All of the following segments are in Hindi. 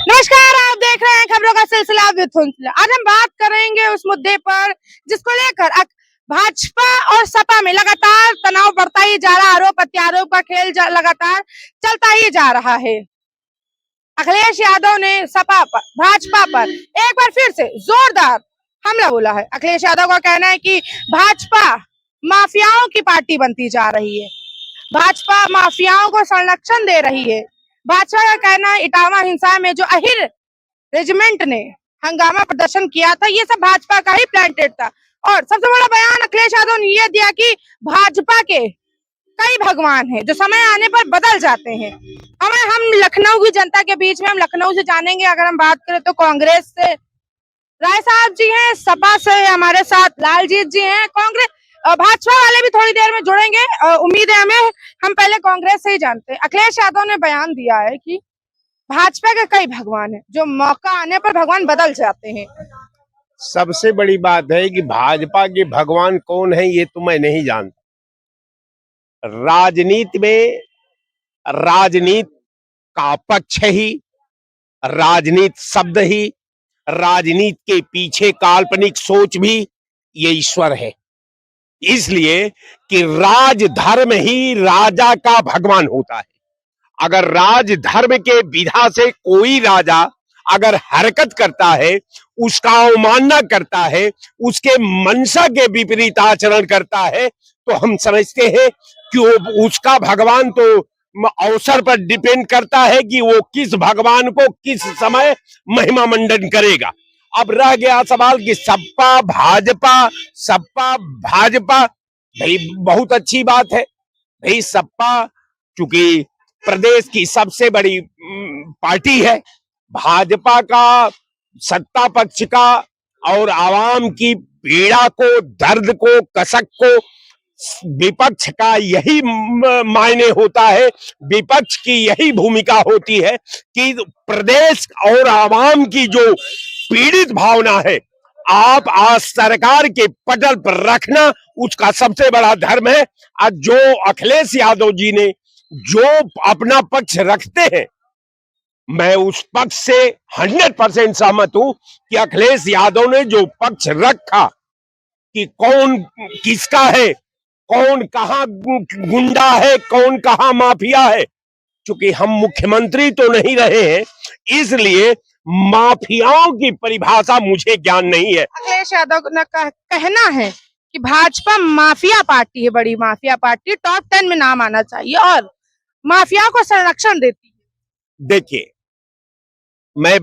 नमस्कार, आप देख रहे हैं खबरों का सिलसिला विद हुंसला। आज हम बात करेंगे उस मुद्दे पर जिसको लेकर भाजपा और सपा में लगातार तनाव बढ़ता ही जा रहा, आरोप प्रत्यारोप का खेल लगातार चलता ही जा रहा है। अखिलेश यादव ने सपा पर, भाजपा पर एक बार फिर से जोरदार हमला बोला है। अखिलेश यादव का कहना है कि भाजपा माफियाओं की पार्टी बनती जा रही है, भाजपा माफियाओं को संरक्षण दे रही है। भाजपा का कहना है इटावा हिंसा में जो अहिर रेजिमेंट ने हंगामा प्रदर्शन किया था, ये सब भाजपा का ही प्लांटेड था। और सबसे बड़ा बयान अखिलेश यादव ने यह दिया कि भाजपा के कई भगवान हैं जो समय आने पर बदल जाते हैं। हम लखनऊ की जनता के बीच में, हम लखनऊ से जानेंगे। अगर हम बात करें तो कांग्रेस से राय साहब जी हैं, सपा से हमारे साथ लालजीत जी हैं, कांग्रेस भाजपा वाले भी थोड़ी देर में जुड़ेंगे, उम्मीद है हमें। हम पहले कांग्रेस से ही जानते हैं। अखिलेश यादव ने बयान दिया है कि भाजपा के कई भगवान हैं जो मौका आने पर भगवान बदल जाते हैं। सबसे बड़ी बात है कि भाजपा के भगवान कौन है ये तो मैं नहीं जानता। राजनीति में राजनीति का पक्ष ही, राजनीति शब्द ही, राजनीति के पीछे काल्पनिक सोच भी ये ईश्वर है। इसलिए कि राजधर्म ही राजा का भगवान होता है। अगर राजधर्म के विधा से कोई राजा अगर हरकत करता है, उसका अवमानना करता है, उसके मनसा के विपरीत आचरण करता है, तो हम समझते हैं कि वो उसका भगवान तो अवसर पर डिपेंड करता है कि वो किस भगवान को किस समय महिमा मंडन करेगा। अब रह गया सवाल कि सपा भाजपा, भाई बहुत अच्छी बात है। भाई सपा चूंकि प्रदेश की सबसे बड़ी पार्टी है, भाजपा का सत्ता पक्ष का और आवाम की पीड़ा को, दर्द को, कसक को विपक्ष का यही मायने होता है, विपक्ष की यही भूमिका होती है कि प्रदेश और आवाम की जो पीड़ित भावना है, आप आज सरकार के पटल पर रखना उसका सबसे बड़ा धर्म है। आज जो अखिलेश यादव जी ने जो अपना पक्ष रखते हैं, मैं उस पक्ष से 100% सहमत हूं कि अखिलेश यादव ने जो पक्ष रखा कि कौन किसका है, कौन कहां गुंडा है, कौन कहां माफिया है। क्योंकि हम मुख्यमंत्री तो नहीं रहे हैं, इसलिए माफियाओं की परिभाषा मुझे ज्ञान नहीं है। अखिलेश यादव का कहना है कि भाजपा माफिया पार्टी है, बड़ी माफिया पार्टी, टॉप 10 में नाम आना चाहिए और माफिया को संरक्षण देती है। देखिए, मैं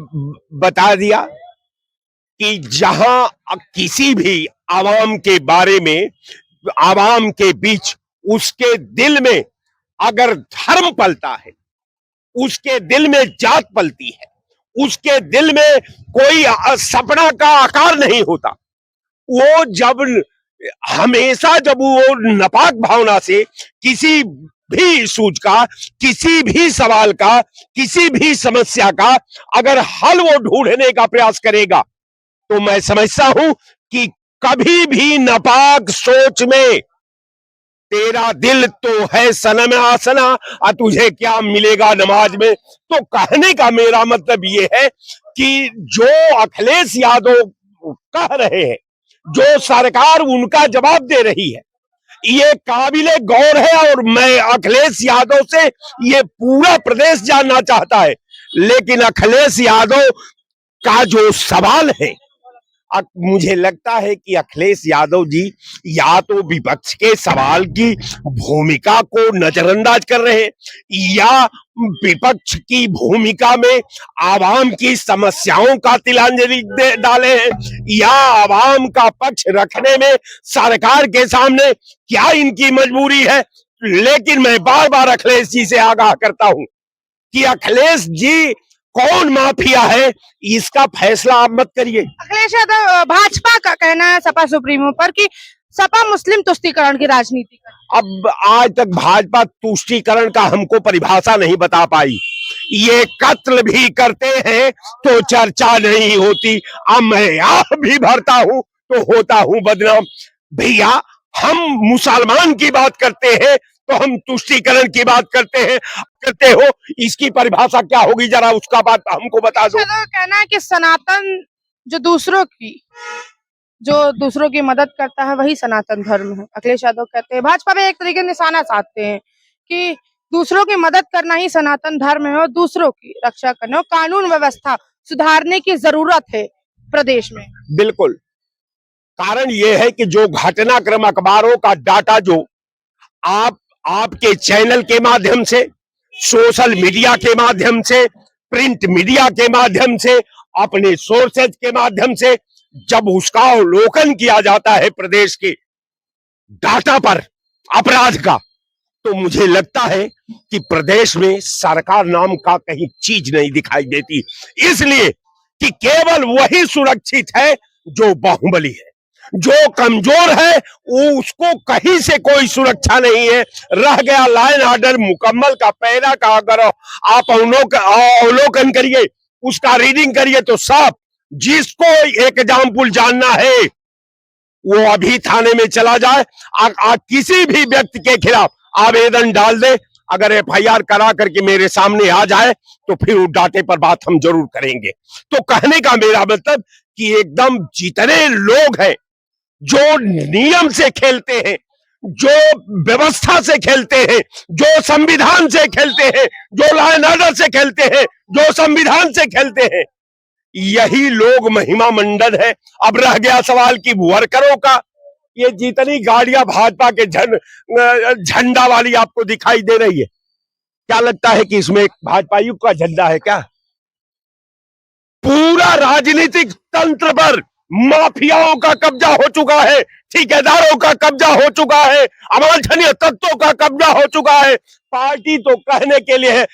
बता दिया कि जहां किसी भी आवाम के बारे में, आवाम के बीच उसके दिल में अगर धर्म पलता है, उसके दिल में जात पलती है, उसके दिल में कोई सपना का आकार नहीं होता, वो जब हमेशा जब वो नापाक भावना से किसी भी इशूज का, किसी भी सवाल का, किसी भी समस्या का अगर हल वो ढूंढने का प्रयास करेगा, तो मैं समझता हूं कि कभी भी नापाक सोच में तेरा दिल तो है सनम आसना और तुझे क्या मिलेगा नमाज में। तो कहने का मेरा मतलब ये है कि जो अखिलेश यादव कह रहे हैं, जो सरकार उनका जवाब दे रही है, ये काबिले गौर है। और मैं अखिलेश यादव से ये पूरा प्रदेश जानना चाहता है, लेकिन अखिलेश यादव का जो सवाल है, मुझे लगता है कि अखिलेश यादव जी या तो विपक्ष के सवाल की भूमिका को नजरअंदाज कर रहे हैं, या विपक्ष की भूमिका में आवाम की समस्याओं का तिलांजलि डाले हैं, या आवाम का पक्ष रखने में सरकार के सामने क्या इनकी मजबूरी है। लेकिन मैं बार बार अखिलेश जी से आगाह करता हूं कि अखिलेश जी कौन माफिया है, इसका फैसला आप मत करिए। अखिलेश यादव भाजपा का कहना है सपा सुप्रीमो पर कि सपा मुस्लिम तुष्टीकरण की राजनीति कर। अब आज तक भाजपा तुष्टीकरण का हमको परिभाषा नहीं बता पाई। ये कत्ल भी करते हैं तो चर्चा नहीं होती। अब मैं आप भी भरता हूं तो होता हूं बदनाम। भैया, हम मुसलमान की बात करते हैं तो हम तुष्टीकरण की बात करते हो। इसकी परिभाषा क्या होगी, जरा उसका बात हमको बता दो। चलो, कहना है कि सनातन जो दूसरों की मदद करता है वही सनातन धर्म है। अखिलेश यादव कहते हैं, भाजपा पे एक तरीके से निशाना साधते हैं कि दूसरों की मदद करना ही सनातन धर्म है और दूसरों की रक्षा करना और कानून व्यवस्था सुधारने की जरूरत है प्रदेश में। बिल्कुल, कारण यह है कि जो घटनाक्रम अखबारों का डाटा जो आपके चैनल के माध्यम से, सोशल मीडिया के माध्यम से, प्रिंट मीडिया के माध्यम से, अपने सोर्सेज के माध्यम से जब उसका अवलोकन किया जाता है प्रदेश के डाटा पर अपराध का, तो मुझे लगता है कि प्रदेश में सरकार नाम का कहीं चीज नहीं दिखाई देती, इसलिए कि केवल वही सुरक्षित है जो बाहुबली है। जो कमजोर है उसको कहीं से कोई सुरक्षा नहीं है। रह गया लाइन ऑर्डर मुकम्मल का पैरा का, अगर आप अवलोकन करिए, उसका रीडिंग करिए तो साफ, जिसको एग्जाम्पल जानना है वो अभी थाने में चला जाए, किसी भी व्यक्ति के खिलाफ आवेदन डाल दे, अगर एफआईआर करा करके मेरे सामने आ जाए तो फिर उस डाटे पर बात हम जरूर करेंगे। तो कहने का मेरा मतलब कि एकदम जितने लोग हैं जो नियम से खेलते हैं, जो व्यवस्था से खेलते हैं, जो संविधान से खेलते हैं, जो लॉ एंड ऑर्डर से खेलते हैं, जो संविधान से खेलते हैं, यही लोग महिमा मंडल है। अब रह गया सवाल कि वर्करों का, ये जितनी गाड़ियां भाजपा के झंडा वाली आपको दिखाई दे रही है, क्या लगता है कि इसमें भाजपाइयों का झंडा है क्या? पूरा राजनीतिक तंत्र पर माफियाओं का कब्जा हो चुका है, ठेकेदारों का कब्जा हो चुका है, अवांछनीय तत्वों का कब्जा हो चुका है। पार्टी तो कहने के लिए है,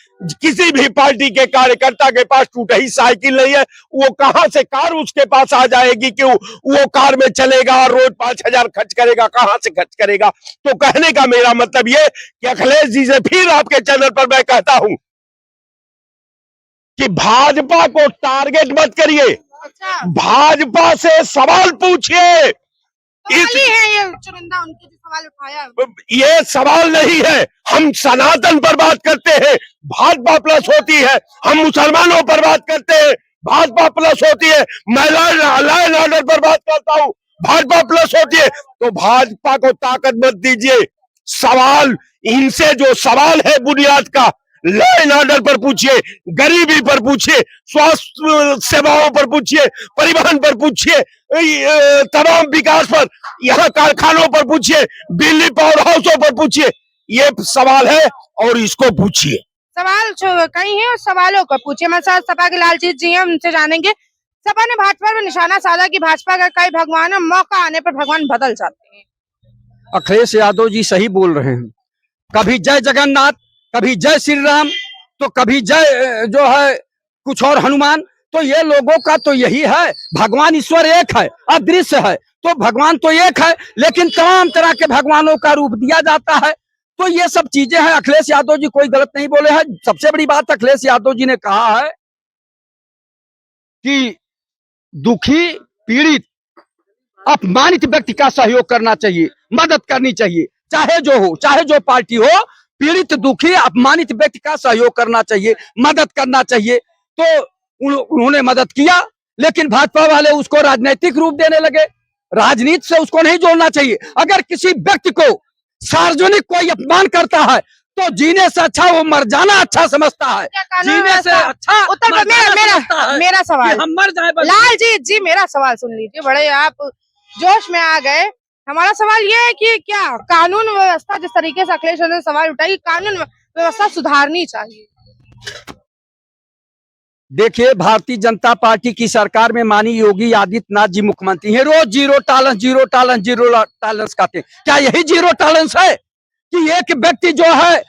किसी भी पार्टी के कार्यकर्ता के पास टूटी साइकिल नहीं है, वो कहां से कार उसके पास आ जाएगी कि वो कार में चलेगा और रोज 5,000 खर्च करेगा, कहां से खर्च करेगा। तो कहने का मेरा मतलब ये कि अखिलेश जी से फिर आपके चैनल पर मैं कहता हूं कि भाजपा को टारगेट मत करिए, अच्छा, भाजपा से सवाल पूछिए। सवाल ही है ये, चुनिंदा उनके जो सवाल उठाया, ये सवाल नहीं है, हम सनातन पर बात करते हैं, भाजपा प्लस होती है। हम मुसलमानों पर बात करते हैं, भाजपा प्लस होती है। मैं लॉ एंड ऑर्डर पर बात करता हूं, भाजपा प्लस होती है। तो भाजपा को ताकत मत दीजिए। सवाल इनसे जो सवाल है बुनियाद का, लॉ एंड ऑर्डर पर पूछिए, गरीबी पर पूछिए, स्वास्थ्य सेवाओं पर पूछिए, परिवहन पर पूछिए, तमाम विकास पर, यहाँ कारखानों पर पूछिए, बिजली पावर हाउसों पर पूछिए। ये सवाल है और इसको पूछिए। सवाल कहीं है, उस सवालों को पूछिए। मैं साथ सपा के लालजीत जी हैं, उनसे जानेंगे। सपा ने भाजपा पर निशाना साधा कि भाजपा का कई भगवान है, मौका आने पर भगवान बदल जाते हैं। अखिलेश यादव जी सही बोल रहे हैं। कभी जय जगन्नाथ, कभी जय श्री राम, तो कभी जय जो है कुछ और हनुमान। तो ये लोगों का तो यही है, भगवान ईश्वर एक है, अदृश्य है, तो भगवान तो एक है, लेकिन तमाम तरह के भगवानों का रूप दिया जाता है। तो ये सब चीजें हैं। अखिलेश यादव जी कोई गलत नहीं बोले हैं। सबसे बड़ी बात अखिलेश यादव जी ने कहा है कि दुखी, पीड़ित, अपमानित व्यक्ति का सहयोग करना चाहिए, मदद करनी चाहिए, चाहे जो हो, चाहे जो पार्टी हो। पीड़ित, दुखी, अपमानित व्यक्ति का सहयोग करना चाहिए, मदद करना चाहिए। तो उन्होंने मदद किया, लेकिन भाजपा वाले उसको राजनीतिक रूप देने लगे। राजनीति से उसको नहीं जोड़ना चाहिए। अगर किसी व्यक्ति को सार्वजनिक कोई अपमान करता है तो जीने से अच्छा वो मर जाना अच्छा समझता है। जीने से अच्छा उत्तर मेरा सवाल, हम मर जाए। लालजीत जी मेरा सवाल सुन लीजिए, बड़े आप जोश में आ गए। हमारा सवाल ये है कि क्या कानून व्यवस्था, जिस तरीके से अखिलेश ने सवाल उठाई, कानून व्यवस्था सुधारनी चाहिए? देखिए, भारतीय जनता पार्टी की सरकार में माननीय योगी आदित्यनाथ जी मुख्यमंत्री हैं। रोज zero tolerance, zero tolerance, zero tolerance कहते हैं। क्या यही जीरो टॉलरेंस है कि एक व्यक्ति जो है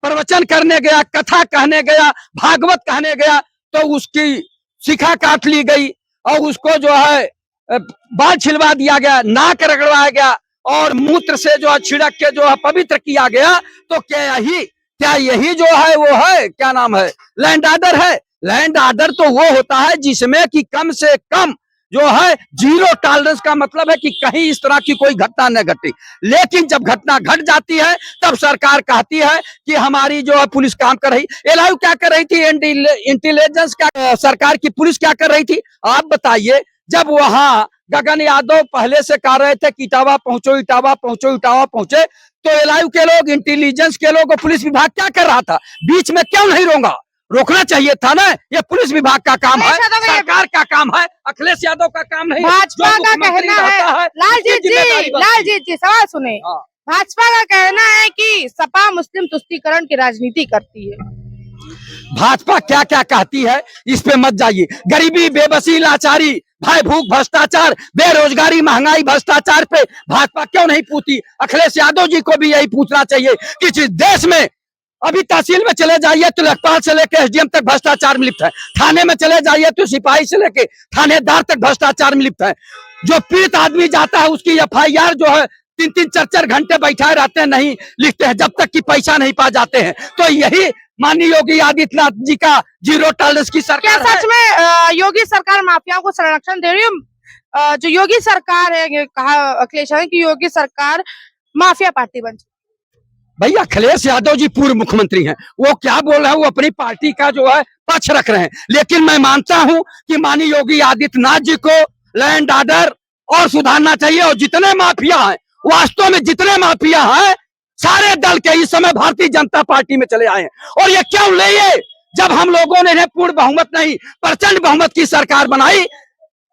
प्रवचन करने गया, कथा कहने गया, भागवत कहने गया, तो उसकी शिखा काट ली गई और उसको जो है बाल छिलवा दिया गया, नाक रगड़वाया गया और मूत्र से जो है छिड़क के जो है पवित्र किया गया। तो क्या यही जो है वो है, क्या नाम है, लैंड ऑर्डर है? लैंड ऑर्डर तो वो होता है जिसमें कि कम से कम जो है जीरो टॉलरेंस का मतलब है कि कहीं इस तरह की कोई घटना न घटे। लेकिन जब घटना घट जाती है तब सरकार कहती है कि हमारी जो है पुलिस काम कर रही। एलआईयू क्या कर रही थी, इंटेलिजेंस क्या, सरकार की पुलिस क्या कर रही थी, आप बताइए। जब वहां गगन यादव पहले से कह रहे थे कि इटावा पहुंचो, इटावा पहुंचो, इटावा पहुंचे, तो एलआईयू के लोग, इंटेलिजेंस के लोग और पुलिस विभाग क्या कर रहा था, बीच में क्यों नहीं रोकना चाहिए था ना। ये पुलिस विभाग का काम है, सरकार का काम है, अखिलेश यादव का काम नहीं। भाजपा का कहना है, लालजीत जी सवाल सुने। भाजपा का कहना है कि सपा मुस्लिम तुष्टीकरण की राजनीति करती है। भाजपा क्या क्या कहती है इस पे मत जाइए। गरीबी, बेबसी, लाचारी, भय, भूख, भ्रष्टाचार, बेरोजगारी, महंगाई, भ्रष्टाचार पे भाजपा क्यों नहीं पूछती। अखिलेश यादव जी को भी यही पूछना चाहिए कि जिस देश में अभी तहसील में चले जाइए तो लेखपाल से लेकर एसडीएम तक भ्रष्टाचार में लिप्त है, थाने में चले जाइए तो सिपाही से लेकर थानेदार तक भ्रष्टाचार में लिप्त है। जो पीड़ित आदमी जाता है उसकी एफआईआर जो है 3-4 घंटे बैठाए रहते हैं, नहीं लिखते हैं जब तक कि पैसा नहीं पा जाते हैं। तो यही माननीय योगी आदित्यनाथ जी का जीरो टॉलरेंस की सरकार क्या सच में योगी सरकार माफियाओं को संरक्षण दे रही है? जो योगी सरकार है, कहा अखिलेश ने कि योगी सरकार माफिया पार्टी बन चुकी। भैया अखिलेश यादव जी पूर्व मुख्यमंत्री हैं, वो क्या बोल रहे हैं, वो अपनी पार्टी का जो है पक्ष रख रहे हैं। लेकिन मैं मानता हूं कि माननीय योगी आदित्यनाथ जी को लैंड ऑर्डर और सुधारना चाहिए। और जितने माफिया हैं, वास्तव में जितने माफिया हैं, सारे दल के इस समय भारतीय जनता पार्टी में चले आए हैं। और ये क्यों लिए, जब हम लोगों ने इन्हें पूर्ण बहुमत नहीं प्रचंड बहुमत की सरकार बनाई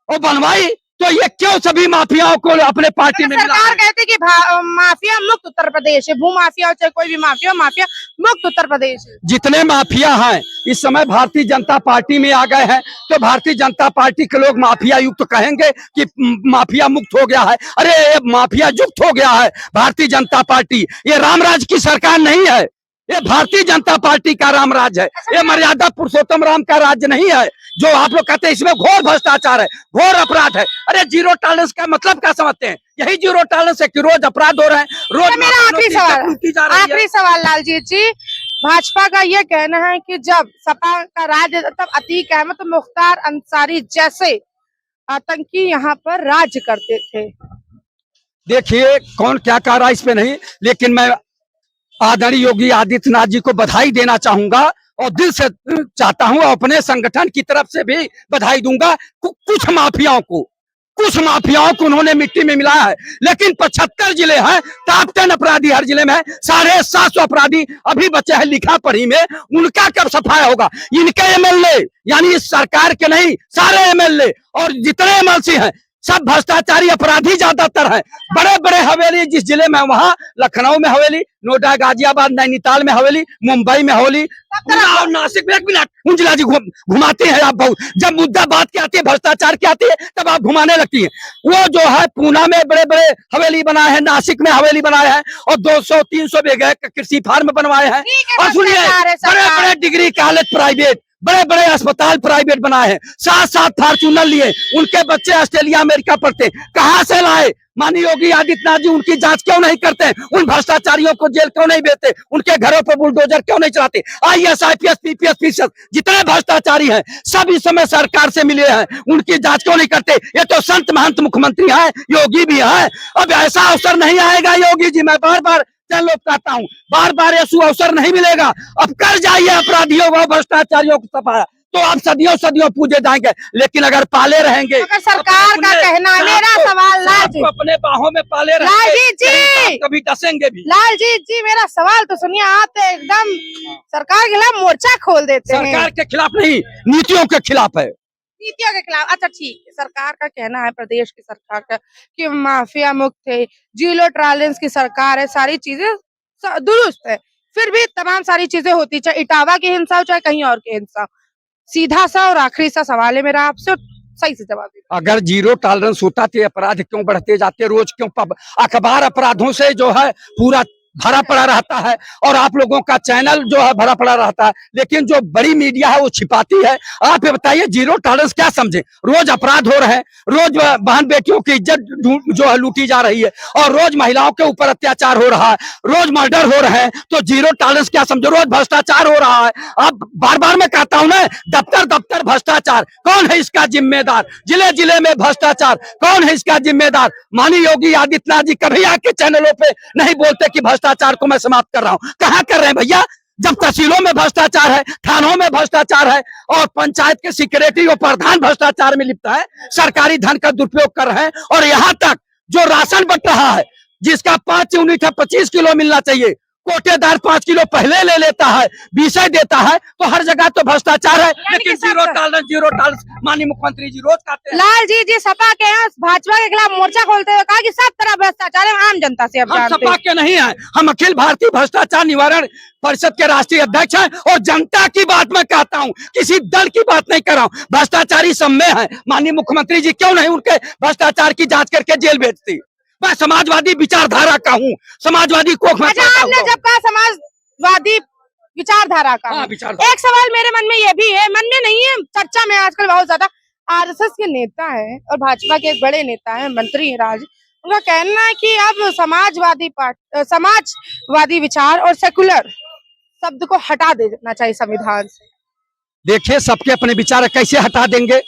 और बनवाई, तो ये क्यों सभी माफियाओं को अपने पार्टी में मिला। सरकार कहती कि माफिया मुक्त उत्तर प्रदेश है, भू माफिया हो चाहे कोई भी माफिया, माफिया मुक्त उत्तर प्रदेश है। जितने माफिया हैं इस समय भारतीय जनता पार्टी में आ गए हैं, तो भारतीय जनता पार्टी के लोग माफिया युक्त कहेंगे कि माफिया मुक्त हो गया है। अरे माफिया युक्त हो गया है भारतीय जनता पार्टी। ये रामराज की सरकार नहीं है, ये भारतीय जनता पार्टी का रामराज है। ये मर्यादा पुरुषोत्तम राम का राज्य नहीं है जो आप लोग कहते हैं। इसमें घोर भ्रष्टाचार है, घोर अपराध है। अरे जीरो टॉलरेंस का मतलब क्या समझते हैं? यही जीरो टॉलरेंस है कि रोज अपराध हो रहे हैं, रोज। मेरा आखिरी सवाल लालजीत जी, भाजपा का यह कहना है कि जब सपा का राज तब अतीक अहमद तो मुख्तार अंसारी जैसे आतंकी यहाँ पर राज करते थे। देखिए कौन क्या कह रहा है इस पे नहीं, लेकिन मैं आदरणीय योगी आदित्यनाथ जी को बधाई देना चाहूंगा और दिल से चाहता हूं, अपने संगठन की तरफ से भी बधाई दूंगा। कुछ माफियाओं को उन्होंने मिट्टी में मिलाया है। लेकिन 75 जिले हैं, टॉप 10 अपराधी हर जिले में है, 750 अपराधी अभी बचे हैं लिखा पढ़ी में। उनका कब सफाया होगा? इनके एमएलए यानी इस सरकार के नहीं, सारे एमएलए और जितने एमएलसी हैं सब भ्रष्टाचारी अपराधी ज्यादातर है। बड़े बड़े हवेली जिस जिले में, वहां लखनऊ में हवेली, नोएडा, गाजियाबाद, नैनीताल में हवेली, मुंबई में हवेली, और नासिक में। 1 मिनट उंजला जी घुमाते हैं आप बहुत। जब मुद्दा बात की आती है, भ्रष्टाचार की आती है, तब आप घुमाने लगती है। वो जो है पूना में बड़े बड़े हवेली बनाए हैं, नासिक में हवेली बनाए हैं और 200-300 बीघे कृषि फार्म बनवाए हैं। और सुनिए, बड़े बड़े डिग्री कॉलेज प्राइवेट, बड़े बड़े अस्पताल प्राइवेट बनाए हैं, 7-7 फॉर्चूनर लिए। उनके बच्चे ऑस्ट्रेलिया अमेरिका पढ़ते, कहां से लाए? माननीय योगी आदित्यनाथ जी उनकी जांच क्यों नहीं करते? उन भ्रष्टाचारियों को जेल क्यों नहीं भेजते? उनके घरों पर बुलडोजर क्यों नहीं चलाते? आईएएस, आईपीएस, पीपीएस, पीसीएस जितने भ्रष्टाचारी हैं सब इस समय सरकार से मिले हैं, उनकी जांच क्यों नहीं करते? ये तो संत महंत मुख्यमंत्री हैं, योगी भी है। अब ऐसा अवसर नहीं आएगा योगी जी, मैं बार बार लोग कहता हूँ, बार बार ऐसा अवसर नहीं मिलेगा। अब कर जाइए अपराधियों को, भ्रष्टाचारियों को सफाया, तो आप सदियों सदियों पूजे जाएंगे। लेकिन अगर पाले रहेंगे, अगर सरकार का कहना है, मेरा सवाल लालजीत, अपने बाहों में पाले रहेंगे, लालजीत जी कभी डसेंगे भी। लालजीत जी मेरा सवाल तो सुनिए, आप तो एकदम सरकार के खिलाफ मोर्चा खोल देते हैं। सरकार के खिलाफ नहीं, नीतियों के खिलाफ है, नीतियों के खिलाफ। अच्छा ठीक है, सरकार का कहना है, प्रदेश की सरकार का, कि माफिया मुक्त है, जीरो टॉलरेंस की सरकार है, सारी चीजें दुरुस्त है। फिर भी तमाम सारी चीजें होती, चाहे इटावा की हिंसा हो चाहे कहीं और की हिंसा। सीधा सा और आखिरी सा सवाल है मेरा आपसे, सही से जवाब दीजिए। अगर जीरो टॉलरेंस होता तो अपराध क्यों बढ़ते जाते? रोज क्यों अखबार अपराधों से जो है पूरा भरा पड़ा रहता है और आप लोगों का चैनल जो है भरा पड़ा रहता है, लेकिन जो बड़ी मीडिया है वो छिपाती है। आप ये बताइए जीरो टॉलरेंस क्या समझे? रोज अपराध हो रहे हैं, रोज बहन बेटियों की इज्जत जो है लूटी जा रही है और रोज महिलाओं के ऊपर अत्याचार हो रहा है, रोज मर्डर हो रहे हैं, तो जीरो टॉलरेंस क्या समझो? रोज भ्रष्टाचार हो रहा है। अब बार बार मैं कहता हूं ना, दफ्तर दफ्तर भ्रष्टाचार, कौन है इसका जिम्मेदार? जिले जिले में भ्रष्टाचार, कौन है इसका जिम्मेदार? माननीय योगी आदित्यनाथ जी कभी आके चैनलों पे नहीं बोलते कि भ्रष्टाचार को मैं समाप्त कर रहा हूं। कहां कर रहे हैं भैया? जब तहसीलों में भ्रष्टाचार है, थानों में भ्रष्टाचार है और पंचायत के सेक्रेटरी और प्रधान भ्रष्टाचार में लिप्त है, सरकारी धन का दुरुपयोग कर रहे हैं। और यहां तक जो राशन बंट रहा है, जिसका 5 यूनिट है 25 किलो मिलना चाहिए, कोटेदार 5 किलो पहले ले लेता है, विषय देता है, तो हर जगह तो भ्रष्टाचार है। लेकिन जीरो टॉलरेंस माननीय मुख्यमंत्री जी रोज कहते हैं। लाल जी सपा के हैं, भाजपा के खिलाफ मोर्चा खोलते हुए कहा कि सब तरह भ्रष्टाचार है, आम जनता से अब हम जानते सपा हैं। के नहीं हैं, हम अखिल भारतीय भ्रष्टाचार निवारण परिषद के राष्ट्रीय अध्यक्ष हैं और जनता की बात मैं कहता हूं, किसी दल की बात नहीं कर रहा हूं। भ्रष्टाचारी सब में है। माननीय मुख्यमंत्री जी क्यों नहीं उनके भ्रष्टाचार की जांच करके जेल भेजती? मैं समाजवादी विचारधारा का हूँ, समाजवादी को अच्छा, आपने जब कहा समाजवादी विचारधारा का, हाँ, विचारधारा। एक सवाल मेरे मन में ये भी है, मन में नहीं है, चर्चा में आजकल बहुत ज्यादा, आरएसएस के नेता हैं और भाजपा के एक बड़े नेता हैं, मंत्री हैं राज, उनका कहना है कि अब समाजवादी विचार और सेकुलर शब्द को हटा देना चाहिए संविधान से। देखिए, सबके अपने विचार कैसे हटा देंगे?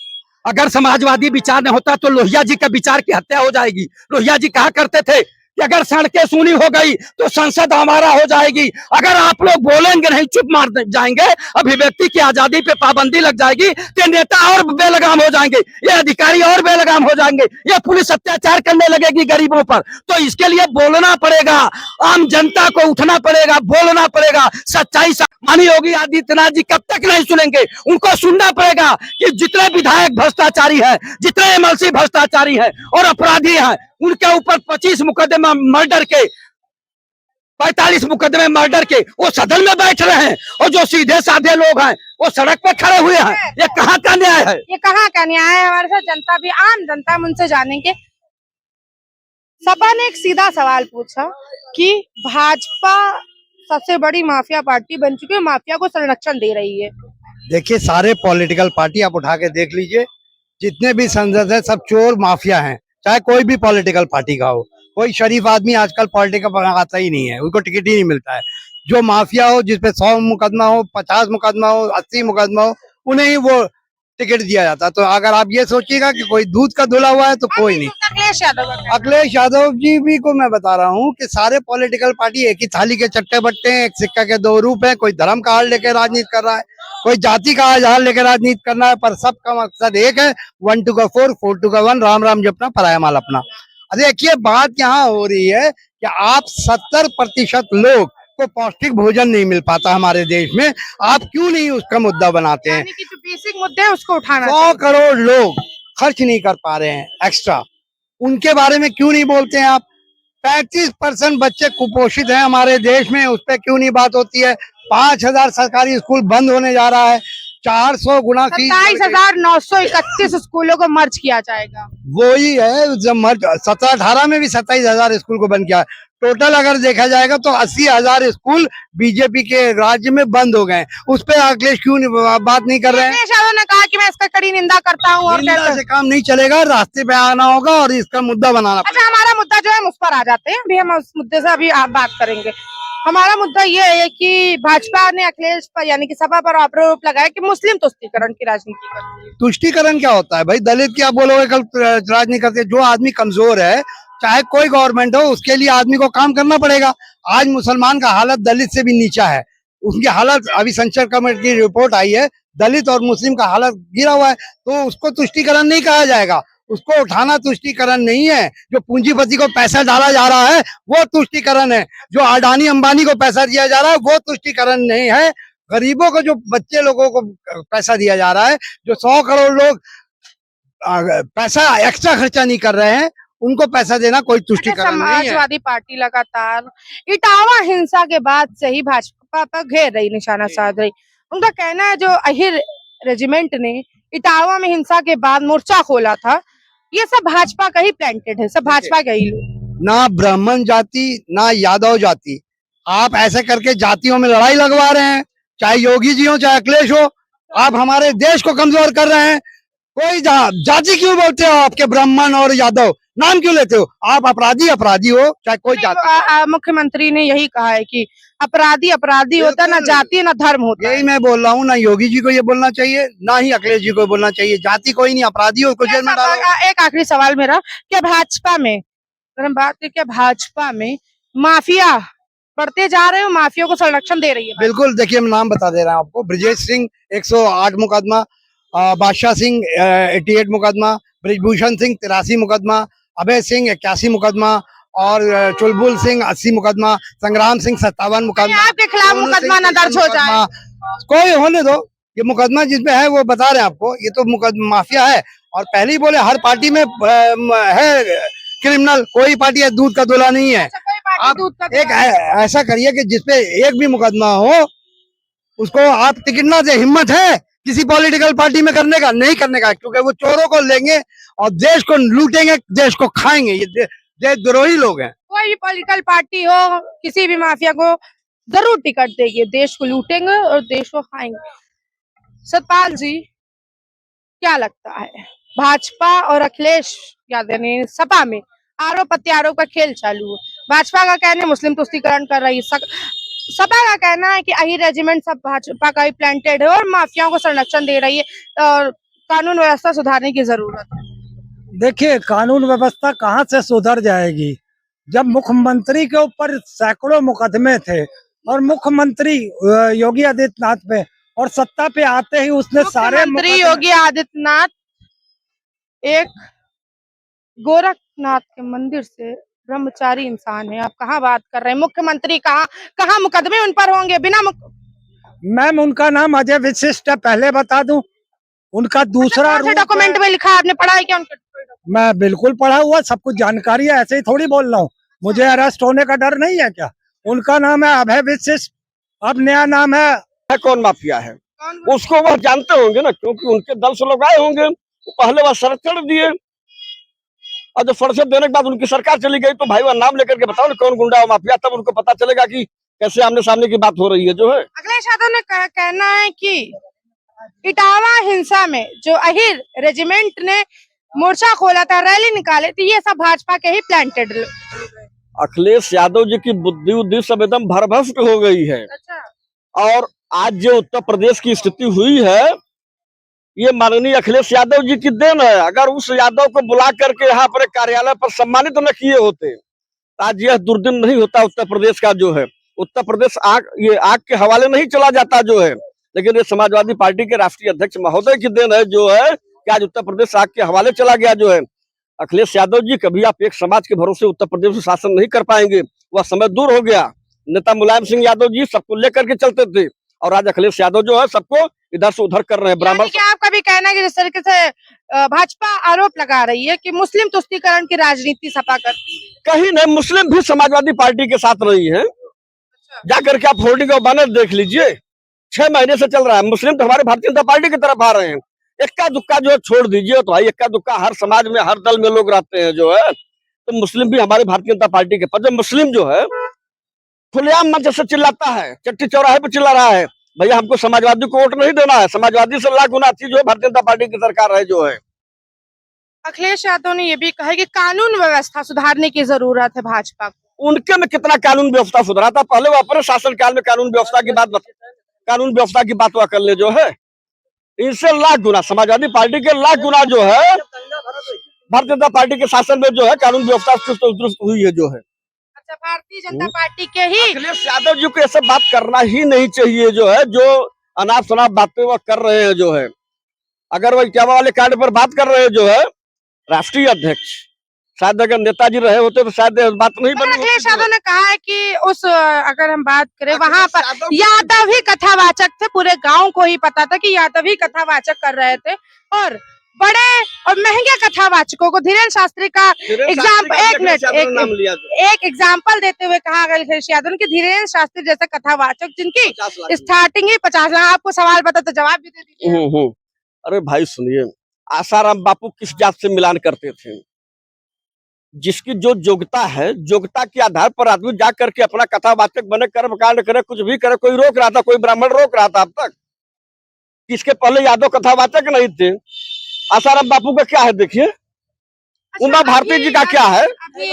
अगर समाजवादी विचार नहीं होता तो लोहिया जी का विचार की हत्या हो जाएगी। लोहिया जी कहा करते थे कि अगर सड़कें सूनी हो गई तो संसद हमारा हो जाएगी। अगर आप लोग बोलेंगे नहीं, चुप मार जाएंगे, अभिव्यक्ति की आजादी पे पाबंदी लग जाएगी, तो नेता और बेलगाम हो जाएंगे, ये अधिकारी और बेलगाम हो जाएंगे, ये पुलिस अत्याचार करने लगेगी गरीबों पर। तो इसके लिए बोलना पड़ेगा, आम जनता को उठना पड़ेगा, बोलना पड़ेगा, सच्चाई। माननीय योगी आदित्यनाथ जी कब तक नहीं सुनेंगे? उनको सुनना पड़ेगा कि जितने विधायक भ्रष्टाचारी हैं, जितने एमएलसी भ्रष्टाचारी हैं और अपराधी हैं, उनके ऊपर 25 मुकदमे मर्डर के, 45 मुकदमे मर्डर के, वो सदन में बैठ रहे हैं और जो सीधे साधे लोग हैं वो सड़क पे खड़े हुए हैं। ये कहाँ का न्याय है? ये कहाँ का न्याय है? हमारे साथ जनता भी, आम जनता, हम उनसे जानेंगे। सपा ने एक सीधा सवाल पूछा कि भाजपा सबसे बड़ी माफिया पार्टी बन चुकी है, माफिया को संरक्षण दे रही है। देखिए, सारे पॉलिटिकल पार्टी आप उठा के देख लीजिए, जितने भी सांसद है सब चोर माफिया हैं, चाहे कोई भी पॉलिटिकल पार्टी का हो। कोई शरीफ आदमी आजकल पॉलिटिकल आता ही नहीं है, उनको टिकट ही नहीं मिलता है। जो माफिया हो, जिसपे 100 मुकदमा हो, 50 मुकदमा हो, 80 मुकदमा हो, उन्हें ही वो टिकट दिया जाता है। तो अगर आप ये सोचिएगा कि कोई दूध का धुला हुआ है तो कोई नहीं। अखिलेश यादव जी भी को मैं बता रहा हूँ कि सारे पॉलिटिकल पार्टी एक ही थाली के चट्टे बट्टे हैं, एक सिक्का के दो रूप हैं। कोई धर्म का हाल लेकर राजनीति कर रहा है, कोई जाति का हाल लेकर राजनीति करना है, पर सबका मकसद एक है, 1 2 का 4 4 2 का 1, राम राम जपना, पराया माल अपना। देखिए, बात यहाँ हो रही है कि आप 70% लोग को पौष्टिक भोजन नहीं मिल पाता हमारे देश में, आप क्यों नहीं उसका मुद्दा बनाते हैं? कि जो बेसिक मुद्दे हैं उसको उठाना 100 करोड़ लोग खर्च नहीं कर पा रहे हैं एक्स्ट्रा, उनके बारे में क्यों नहीं बोलते हैं आप? 35% बच्चे कुपोषित हैं हमारे देश में, उस पर क्यों नहीं बात होती है? 5000 सरकारी स्कूल बंद होने जा रहा है, 400 गुना फीस, 27,931 स्कूलों को मर्ज किया जाएगा। वही है, जब मर्ज 17-18 में भी 27,000 स्कूल को बंद किया। टोटल अगर देखा जाएगा तो 80,000 स्कूल बीजेपी के राज्य में बंद हो गए। उस पर अखिलेश क्यों बात नहीं कर रहे हैं? अखिलेश यादव ने कहा कि मैं इसका कड़ी निंदा करता हूँ और निंदा से काम नहीं चलेगा, रास्ते पे आना होगा और इसका मुद्दा बनाना पड़ेगा। अच्छा, हमारा मुद्दा जो है हम उस पर आ जाते हैं, अभी हम उस मुद्दे से अभी आप बात करेंगे। हमारा मुद्दा ये है कि भाजपा ने अखिलेश पर यानी कि सपा पर आरोप लगाया कि मुस्लिम तुष्टीकरण की राजनीति कर रही है। तुष्टीकरण क्या होता है भाई? दलित क्या बोलोगे? कल राजनीति करते, जो आदमी कमजोर है, चाहे कोई गवर्नमेंट हो, उसके लिए आदमी को काम करना पड़ेगा। आज मुसलमान का हालत दलित से भी नीचा है, उनकी हालत, अभी संसद कमेटी की रिपोर्ट आई है, दलित और मुस्लिम का हालत गिरा हुआ है। तो उसको तुष्टीकरण नहीं कहा जाएगा, उसको उठाना तुष्टीकरण नहीं है। जो पूंजीपति को पैसा डाला जा रहा है वो तुष्टीकरण है, जो अडानी अंबानी को पैसा दिया जा रहा है वो तुष्टीकरण नहीं है। गरीबों को, जो बच्चे लोगों को पैसा दिया जा रहा है, जो 100 करोड़ लोग पैसा एक्स्ट्रा खर्चा नहीं कर रहे हैं, उनको पैसा देना कोई तुष्टीकरण नहीं है। समाजवादी पार्टी लगातार इटावा हिंसा के बाद से ही भाजपा पर घेर रही, निशाना साध रही। उनका कहना है जो अहिर रेजिमेंट ने इटावा में हिंसा के बाद मोर्चा खोला था, ये सब भाजपा का ही प्लांटेड है, सब भाजपा का ही लोग। ना ब्राह्मण जाति, ना यादव जाति, आप ऐसे करके जातियों में लड़ाई लगवा रहे हैं, चाहे योगी जी हो चाहे अखिलेश हो। आप हमारे देश को कमजोर कर रहे हैं। कोई जाति क्यों बोलते हो? आपके ब्राह्मण और यादव नाम क्यों लेते हो? आप अपराधी अपराधी हो, चाहे कोई जाति। मुख्यमंत्री ने यही कहा है कि अपराधी अपराधी होता है, ना जाति ना धर्म होता है। यही मैं बोल रहा हूँ, ना योगी जी को ये बोलना चाहिए, ना ही अखिलेश जी को बोलना चाहिए। जाति कोई नहीं, अपराधी हो उसको जेल में डालो। एक आखिरी सवाल मेरा, क्या भाजपा में, अगर हम बात करें, क्या भाजपा में माफिया बढ़ते जा रहे हो, माफिया को संरक्षण दे रही है? बिल्कुल, देखिए मैं नाम बता दे रहा हूँ आपको। ब्रजेश सिंह 108 मुकदमा, बादशाह सिंह 88 मुकदमा, ब्रिजभूषण सिंह 83 मुकदमा, अभय सिंह 81 मुकदमा और चुलबुल सिंह 80 मुकदमा, संग्राम सिंह 57 मुकदमा। आपके खिलाफ मुकदमा न दर्ज हो जाए? कोई होने दो, ये मुकदमा जिसमें है वो बता रहे हैं आपको, ये तो मुकदमा माफिया है। और पहले ही बोले हर पार्टी में है क्रिमिनल, कोई पार्टी है दूध का दूल्हा नहीं है। आप एक ऐसा करिए कि जिसपे एक भी मुकदमा हो उसको आप टिकट ना दे। हिम्मत है किसी पॉलिटिकल पार्टी में करने का? नहीं करने का, क्योंकि वो चोरों को लेंगे और देश को लूटेंगे, देश को खाएंगे। ये देशद्रोही लोग हैं। कोई भी पॉलिटिकल पार्टी हो, किसी भी माफिया को जरूर टिकट देगी, देश को लूटेंगे और देश को खाएंगे। सतपाल जी, क्या लगता है, भाजपा और अखिलेश यादव ने सपा में आरोप प्रत्यारोप का खेल चालू है? भाजपा का कहना है मुस्लिम तुष्टीकरण कर रही है, सपा का कहना है कि अही रेजिमेंट सब भाजपा का ही प्लांटेड है और माफियाओं को संरक्षण दे रही है और कानून व्यवस्था सुधारने की जरूरत है। देखिए, कानून व्यवस्था कहाँ से सुधर जाएगी जब मुख्यमंत्री के ऊपर सैकड़ों मुकदमे थे और मुख्यमंत्री योगी आदित्यनाथ पे, और सत्ता पे आते ही उसने सारे मुख्यमंत्री योगी आदित्यनाथ एक गोरखनाथ के मंदिर से ब्रह्मचारी इंसान है। आप कहाँ बात कर रहे हैं? मुख्यमंत्री कहाँ मुकदमे उन पर होंगे? बिना मैम, उनका नाम अजय विशिष्ट है, पहले बता दूं। उनका दूसरा डॉक्यूमेंट में लिखा है, आपने पढ़ा है क्या उनका? मैं बिल्कुल पढ़ा हुआ, सब कुछ जानकारी है, ऐसे ही थोड़ी बोल रहा हूँ। मुझे अरेस्ट होने का डर नहीं है क्या? उनका नाम है अभय विशिष्ट, अब नया नाम है कौन माफिया है उसको वह जानते होंगे ना, क्योंकि उनके दल से लोग आए होंगे। वो पहले वह शर्त चढ़ दिए और जब शर्त देने के बाद उनकी सरकार चली गई तो भाई वह नाम लेकर के बताओ ना कौन गुंडा और माफिया, तब उनको पता चलेगा कि कैसे आमने सामने की बात हो रही है। जो है अखिलेश यादव ने कहना है कि इटावा हिंसा में जो अहिर रेजिमेंट ने मोर्चा खोला था, रैली निकाले थी, ये सब भाजपा के ही प्लांटेड। अखिलेश यादव जी की बुद्धि उद्धि सब एकदम भरभस्ट हो गई है। और आज जो उत्तर प्रदेश की स्थिति हुई है ये माननीय अखिलेश यादव जी की देन है। अगर उस यादव को बुला करके यहाँ पर कार्यालय पर सम्मानित न किए होते तो आज यह दुर्दिन नहीं होता उत्तर प्रदेश का। जो है उत्तर प्रदेश आग के हवाले नहीं चला जाता जो है, लेकिन ये समाजवादी पार्टी के राष्ट्रीय अध्यक्ष महोदय की देन है जो है कि आज उत्तर प्रदेश आग के हवाले चला गया। जो है अखिलेश यादव जी, कभी आप एक समाज के भरोसे उत्तर प्रदेश में शासन नहीं कर पाएंगे, वह समय दूर हो गया। नेता मुलायम सिंह यादव जी सबको लेकर के चलते थे और आज अखिलेश यादव जो है सबको इधर से उधर कर रहे हैं। ब्राह्मण, आपका भी कहना है कि जिस तरीके से भाजपा आरोप लगा रही है कि मुस्लिम तुष्टीकरण की राजनीति सपा करती है, कहीं नहीं, मुस्लिम भी समाजवादी पार्टी के साथ रही है। जाकर के आप होर्डिंग और बैनर देख लीजिए, 6 महीने से चल रहा है। मुस्लिम तो हमारे भारतीय जनता पार्टी की तरफ आ रहे हैं। इक्का दुक्का जो है छोड़ दीजिए, तो भाई इक्का दुक्का हर समाज में हर दल में लोग रहते हैं जो है, तो मुस्लिम भी हमारे भारतीय जनता पार्टी के पर। जब मुस्लिम जो है खुलेआम मंच से चिल्लाता है, चट्टी चौराहे पर चिल्ला रहा है भैया हमको समाजवादी को वोट नहीं देना है, समाजवादी से लाख गुना अच्छी जो है भारतीय जनता पार्टी की सरकार है। जो है अखिलेश यादव ने यह भी कहा कि कानून व्यवस्था सुधारने की जरूरत है भाजपा को। उनके में कितना कानून व्यवस्था सुधरा था? पहले वो अपने शासनकाल में कानून व्यवस्था की बात वह कर ले। जो है इनसे लाख गुना समाजवादी पार्टी के लाख गुना जो है भारतीय जनता पार्टी के शासन में जो है कानून व्यवस्था दुरुस्त हुई है। जो है अच्छा, भारतीय जनता पार्टी के ही अखिलेश यादव जी को ऐसे बात करना ही नहीं चाहिए। जो है जो अनाप शनाप बातें वह कर रहे हैं, जो है अगर वह इटावा वाले कांड पर बात कर रहे हैं, जो है राष्ट्रीय अध्यक्ष, शायद अगर नेताजी रहे होते तो शायद बात नहीं बनी। अखिलेश यादव ने कहा है कि उस अगर हम बात करें वहां पर यादव ही कथावाचक थे, पूरे गांव को ही पता था कि यादव ही कथावाचक कर रहे थे और बड़े और महंगे कथावाचकों को धीरेन्द्र शास्त्री का एक एग्जाम्पल देते हुए कहा अखिलेश यादव ने कि धीरेन्द्र शास्त्री जैसे कथावाचक जिनकी स्टार्टिंग ही 50 लाख। आपको सवाल बता तो जवाब भी दे दीजिए। अरे भाई सुनिए, आसाराम बापू किस जात से मिलान करते थे? जिसकी जो योग्यता है, योग्यता के आधार पर आदमी जा करके अपना कथावाचक बने, कर्म कांड करे, कुछ भी करे। कोई रोक रहा था, कोई ब्राह्मण रोक रहा था अब तक? इसके पहले यादव कथावाचक नहीं थे। आसाराम बापू का क्या है देखिए, उमा भारती जी का क्या है,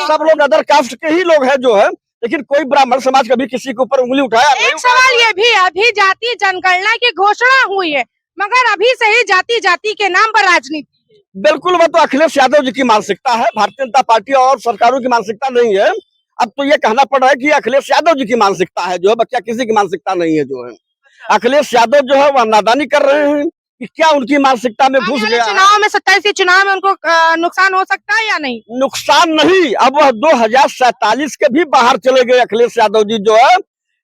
सब लोग अदर कास्ट के ही लोग हैं जो है, लेकिन कोई ब्राह्मण समाज कभी किसी के ऊपर उंगली उठाया नहीं। एक सवाल ये भी, अभी जाति जनगणना की घोषणा हुई है, मगर अभी से ही जाति जाति के नाम पर राजनीति। बिल्कुल, वो तो अखिलेश यादव जी की मानसिकता है, भारतीय जनता पार्टी और सरकारों की मानसिकता नहीं है। अब तो ये कहना पड़ रहा है कि अखिलेश यादव जी की मानसिकता है जो है, बच्चा किसी की मानसिकता नहीं है जो है। अखिलेश यादव जो है वह नादानी कर रहे हैं कि क्या उनकी मानसिकता में घुस गया। चुनाव में 27 चुनाव में उनको नुकसान हो सकता है या नहीं? नुकसान नहीं, अब वह 2047 के भी बाहर चले गए अखिलेश यादव जी जो है।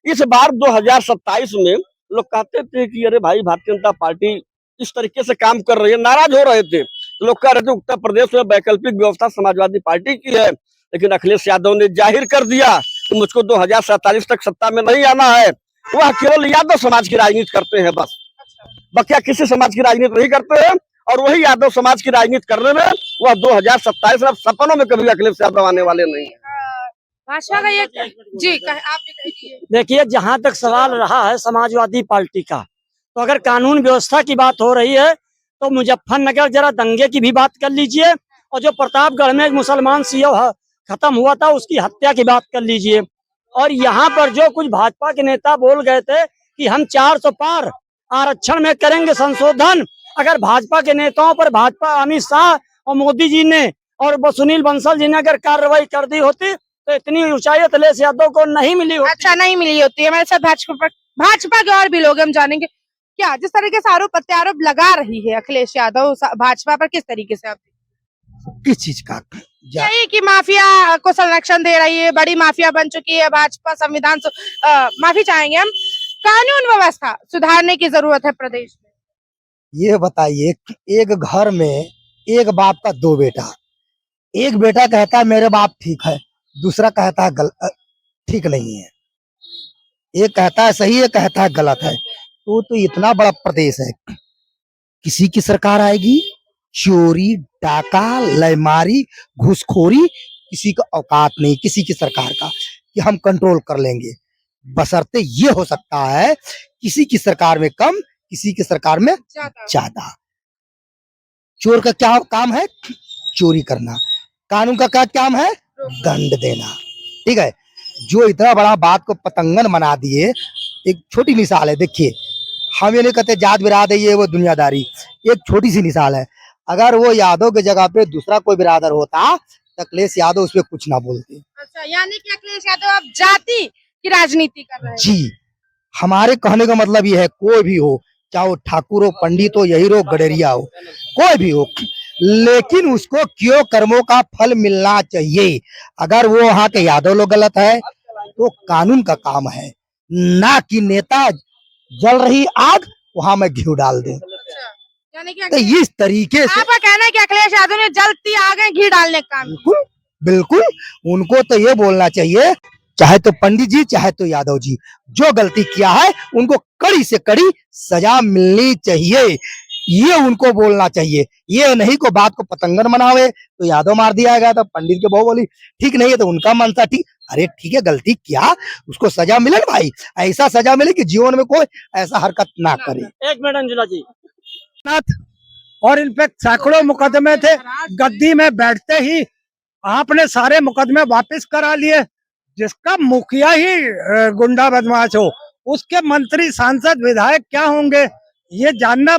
इस बार 2027 में लोग कहते थे कि अरे भाई भारतीय जनता पार्टी इस तरीके से काम कर रही है, नाराज हो रहे थे। लोग कह रहे थे उत्तर प्रदेश में वैकल्पिक व्यवस्था समाजवादी पार्टी की है, लेकिन अखिलेश यादव ने जाहिर कर दिया कि मुझको 2047 तक सत्ता में नहीं आना है। वह केवल यादव समाज की राजनीति करते हैं बस, बकिया किसी समाज की राजनीति नहीं करते हैं। और वही यादव समाज की राजनीति करने में वह 2027 में सपनों में कभी अखिलेश यादव आने वाले नहीं है। भाजपा का ये जी आप भी कहिए। देखिए, जहां तक सवाल रहा है समाजवादी पार्टी का, तो अगर कानून व्यवस्था की बात हो रही है तो मुजफ्फरनगर जरा दंगे की भी बात कर लीजिए, और जो प्रतापगढ़ में एक मुसलमान सीओ खत्म हुआ था उसकी हत्या की बात कर लीजिए। और यहाँ पर जो कुछ भाजपा के नेता बोल गए थे कि हम 400 पार आरक्षण में करेंगे संशोधन, अगर भाजपा के नेताओं पर भाजपा अमित शाह और मोदी जी ने और सुनील बंसल जी ने अगर कार्रवाई कर दी होती तो इतनी ऊंचाई अखिलेश यादव को नहीं मिली होती। अच्छा, नहीं मिली होती है। हमारे साथ भाजपा के और भी लोग, हम जानेंगे क्या जिस तरीके से आरोप प्रत्यारोप लगा रही है अखिलेश यादव भाजपा पर, किस तरीके से आप किस चीज का यही कि माफिया को संरक्षण दे रही है, बड़ी माफिया बन चुकी है भाजपा, संविधान माफी चाहेंगे हम, कानून व्यवस्था सुधारने की जरूरत है प्रदेश में। ये बताइए, एक घर में एक बाप का दो बेटा, एक बेटा कहता है मेरे बाप ठीक है, दूसरा कहता है ठीक नहीं है, एक कहता है सही है, कहता है गलत है। तो इतना बड़ा प्रदेश है, किसी की सरकार आएगी, चोरी डाका लयमारी घूसखोरी, किसी का औकात नहीं किसी की सरकार का कि हम कंट्रोल कर लेंगे। बशर्ते ये हो सकता है किसी की सरकार में कम, किसी की सरकार में ज्यादा। चोर का क्या काम है? चोरी करना। कानून का क्या काम है? दंड देना। ठीक है, जो इतना बड़ा बात को पतंगन बना दिए। एक छोटी मिसाल है, देखिए, हम ये नहीं कहते जात बिराद है ये वो दुनियादारी, एक छोटी सी मिसाल है। अगर वो यादव की जगह पे दूसरा कोई बिरादर होता तो अखिलेश यादव उस पर कुछ ना बोलते। अच्छा, यानी कि अखिलेश यादव अब जाति की राजनीति कर रहे हैं। जी, हमारे कहने का मतलब ये है, कोई भी हो, चाहे वो ठाकुर हो, पंडित हो, यही हो, गडरिया हो, कोई भी हो, लेकिन उसको क्यों कर्मों का फल मिलना चाहिए। अगर वो वहाँ के यादव लोग गलत है तो कानून का काम है, ना कि नेता जल रही आग वहां में घी डाल दे। यानी कि तो इस तरीके से आपका कहना है कि अखिलेश यादव ने जलती आग में घी डालने का काम। बिल्कुल बिल्कुल, उनको तो ये बोलना चाहिए, चाहे तो पंडित जी चाहे तो यादव जी, जो गलती किया है उनको कड़ी से कड़ी सजा मिलनी चाहिए, ये उनको बोलना चाहिए। ये नहीं को बात को पतंगन बनावे तो यादव मार दिया गया, तो पंडित के बहु बोली ठीक नहीं है तो उनका मनता ठीक। अरे ठीक है, गलती किया उसको सजा मिले ना भाई, ऐसा सजा मिले कि जीवन में कोई ऐसा हरकत ना करे। एक मिनट अंजुला जी। और इनफैक्ट सैकड़ों मुकदमे थे, गद्दी में बैठते ही आपने सारे मुकदमे वापस करा लिए। जिसका मुखिया ही गुंडा बदमाश हो, उसके मंत्री सांसद विधायक क्या होंगे, ये जानना।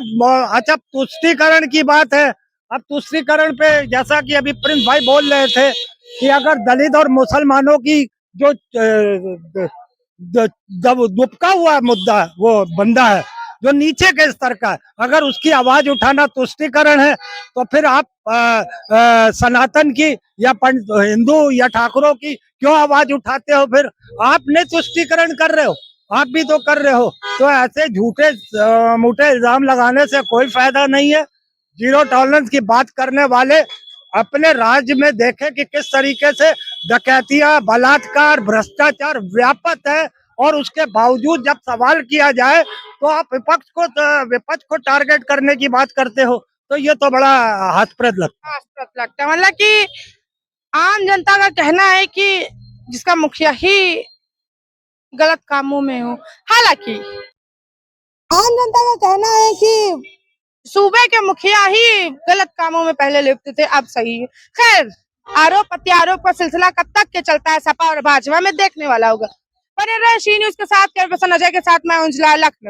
अच्छा, तुष्टीकरण की बात है। अब तुष्टीकरण पे जैसा कि अभी प्रिंस भाई बोल रहे थे कि अगर दलित और मुसलमानों की जो दुबका हुआ मुद्दा, वो बंदा है जो नीचे के स्तर का, अगर उसकी आवाज उठाना तुष्टीकरण है, तो फिर आप सनातन की या हिंदू या ठाकुरों की क्यों आवाज उठाते हो? फिर आपने तुष्टीकरण कर रहे हो, आप भी तो कर रहे हो। तो ऐसे झूठे मूठे इल्जाम लगाने से कोई फायदा नहीं है। जीरो टॉलरेंस की बात करने वाले अपने राज्य में देखें कि किस तरीके से डकैतियां, बलात्कार, भ्रष्टाचार व्यापक है, और उसके बावजूद जब सवाल किया जाए तो आप विपक्ष को टारगेट करने की बात करते हो। तो ये तो बड़ा हास्यास्पद लगता है। मतलब कि आम जनता का कहना है कि जिसका मुखिया ही गलत कामों में हो। हालांकि आम जनता का कहना है कि सूबे के मुखिया ही गलत कामों में पहले लिप्त थे, अब सही है। खैर, आरोप प्रत्यारोप का सिलसिला कब तक के चलता है सपा और भाजपा में देखने वाला होगा। बने रहे शी न्यूज के साथ, कैमरा पर्सन अजय के साथ मैं उंजला, लखनऊ।